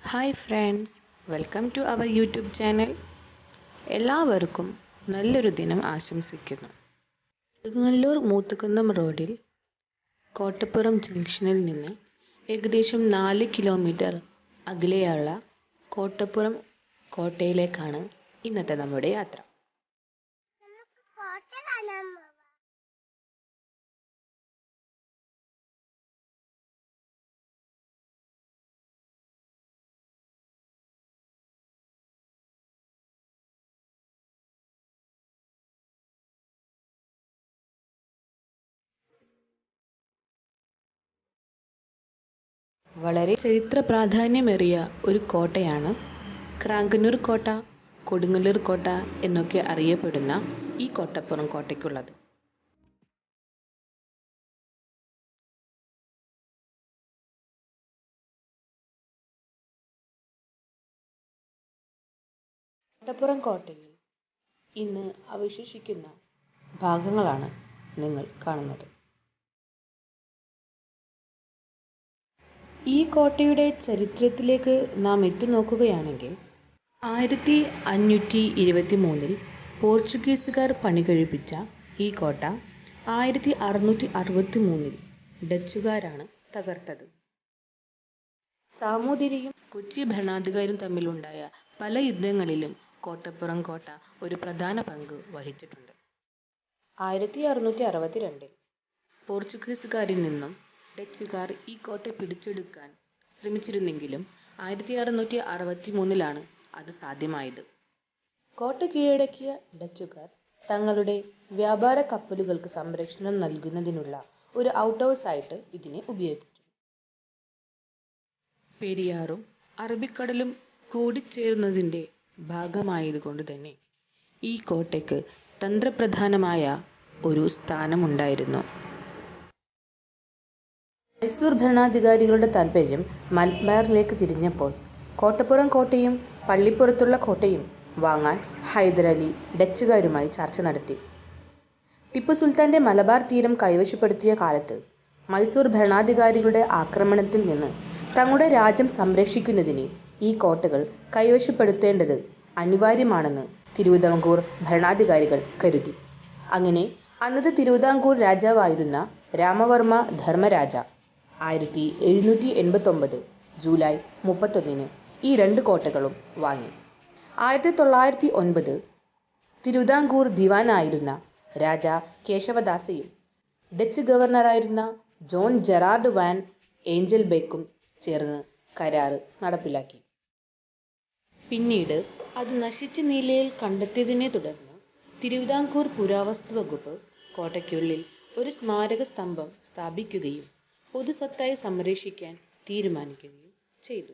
Hi friends, welcome to our YouTube channel. എല്ലാവർക്കും നല്ലൊരു ദിനം ആശംസിക്കുന്നു. കൊടുങ്ങല്ലൂർ മൂത്തുകുന്നം റോഡിൽ കോട്ടപ്പുറം ജംഗ്ഷനിൽ നിന്ന് ഏകദേശം 4 കിലോമീറ്റർ അകലെയുള്ള കോട്ടപ്പുറം കോട്ടയിലേക്കാണ് ഇന്നത്തെ നമ്മുടെ യാത്ര. വളരെ ചരിത്ര പ്രാധാന്യമേറിയ ഒരു കോട്ടയാണ് ക്രാങ്കന്നൂർ കോട്ട, കൊടുങ്ങല്ലൂർ കോട്ട എന്നൊക്കെ അറിയപ്പെടുന്ന ഈ കോട്ടപ്പുറം കോട്ടയ്ക്കുള്ളത്. കോട്ടപ്പുറം കോട്ടയിൽ ഇന്ന് അവശേഷിക്കുന്ന ഭാഗങ്ങളാണ് നിങ്ങൾ കാണുന്നത്. ഈ കോട്ടയുടെ ചരിത്രത്തിലേക്ക് നാം എത്തിനോക്കുകയാണെങ്കിൽ 1523 പോർച്ചുഗീസുകാർ പണികഴിപ്പിച്ച ഈ കോട്ട 1663 ഡച്ചുകാരാണ് തകർത്തത്. സാമൂതിരിയും കൊച്ചി ഭരണാധികാരിയും തമ്മിലുണ്ടായ പല യുദ്ധങ്ങളിലും കോട്ടപ്പുറം കോട്ട ഒരു പ്രധാന പങ്ക് വഹിച്ചിട്ടുണ്ട്. 1662 പോർച്ചുഗീസുകാരിൽ നിന്നും ഡച്ചുകാർ ഈ കോട്ട പിടിച്ചെടുക്കാൻ ശ്രമിച്ചിരുന്നെങ്കിലും 1663 അത് സാധ്യമായത്. കോട്ട കീഴടക്കിയ ഡച്ചുകാർ തങ്ങളുടെ വ്യാപാര കപ്പലുകൾക്ക് സംരക്ഷണം നൽകുന്നതിനുള്ള ഒരു ഔട്ട് ഹൗസ് ആയിട്ട് ഇതിനെ ഉപയോഗിച്ചു. പെരിയാറും അറബിക്കടലും കൂടിച്ചേരുന്നതിൻ്റെ ഭാഗമായതുകൊണ്ട് തന്നെ ഈ കോട്ടയ്ക്ക് തന്ത്രപ്രധാനമായ ഒരു സ്ഥാനമുണ്ടായിരുന്നു. മൈസൂർ ഭരണാധികാരികളുടെ താൽപര്യം മലബാറിലേക്ക് തിരിഞ്ഞപ്പോൾ കോട്ടപ്പുറം കോട്ടയും പള്ളിപ്പുറത്തുള്ള കോട്ടയും വാങ്ങാൻ ഹൈദരലി ഡച്ചുകാരുമായി ചർച്ച നടത്തി. ടിപ്പു സുൽത്താന്റെ മലബാർ തീരം കൈവശപ്പെടുത്തിയ കാലത്ത് മൈസൂർ ഭരണാധികാരികളുടെ ആക്രമണത്തിൽ നിന്ന് തങ്ങളുടെ രാജ്യം സംരക്ഷിക്കുന്നതിന് ഈ കോട്ടകൾ കൈവശപ്പെടുത്തേണ്ടത് അനിവാര്യമാണെന്ന് തിരുവിതാംകൂർ ഭരണാധികാരികൾ കരുതി. അങ്ങനെ അന്നത്തെ തിരുവിതാംകൂർ രാജാവായിരുന്ന രാമവർമ്മ ധർമ്മരാജ 1789 ജൂലൈ 31 ഈ രണ്ട് കോട്ടകളും വാങ്ങി. 1909 തിരുവിതാംകൂർ ദിവാനായിരുന്ന രാജാ കേശവദാസയും ഡച്ച് ഗവർണറായിരുന്ന ജോൺ ജെറാർഡ് വാൻ ഏഞ്ചൽബെക്കും ചേർന്ന് കരാറ് നടപ്പിലാക്കി. പിന്നീട് അത് നശിച്ച നിലയിൽ കണ്ടെത്തിയതിനെ തുടർന്ന് തിരുവിതാംകൂർ പുരാവസ്തു വകുപ്പ് കോട്ടയ്ക്കുള്ളിൽ ഒരു സ്മാരക സ്തംഭം സ്ഥാപിക്കുകയും പൊതുസ്വത്തായി സംരക്ഷിക്കാൻ തീരുമാനിക്കുകയും ചെയ്തു.